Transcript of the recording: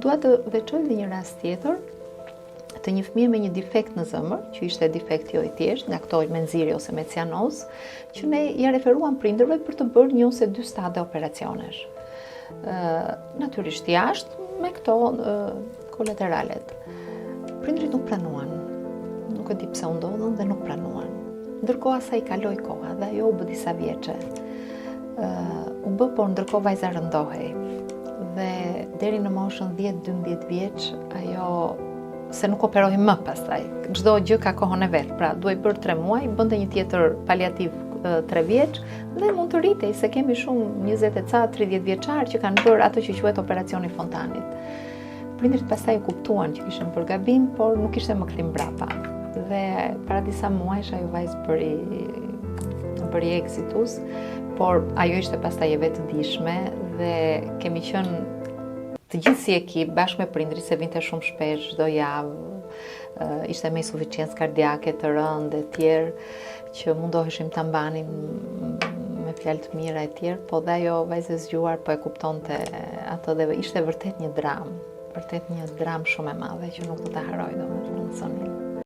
Dua të veçoj dhe një rast tjetër të një fëmije me një defekt në zemër, që ishte defekt jo i thjesht, nga këto me nxirje ose me cianoz, që ne ja referuam prindërve për të bërë 1 ose 2 stade operacionesh. Natyrisht jashtë me këto kolateralet. Prindrit nuk pranuan, nuk e di pse u ndodhën dhe nuk pranuan. Ndërkohë sa i kaloi koha dhe ajo u bë disa vjeçe. Por ndërkohë vajza rëndohej. Dhe deri në moshën 10-12 vjeç ajo se nuk operohi më pastaj. Çdo gjë ka kohën e vet. Pra duhej bërë 3 muaj, bënte një tjetër paliativ 3 vjeç dhe mund të rritej se kemi shumë 20 e ca 30 vjeçar që kanë bërë ato që quhet operacioni fontanit. Prindrit pastaj e kuptuan që kishin bërë gabim, por nuk ishte më kthim mbrapa. Dhe para disa muajsh ajo vajzë bëri exitus, por ajo ishte pastaj e vetëdijshme dhe kemi qenë të gjithë si ekip, bashkë me prindrit, se vinte shumë shpesh çdo javë, ishte me insuficiencë kardiake të rëndë e tjerë, që mundoheshim ta mbanim me fjalë të mira e tjerë, po dhe ajo vajzë e zgjuar po e kuptonte ato dhe ishte vërtet një dramë shumë e madhe që nuk do ta haroj domethënë.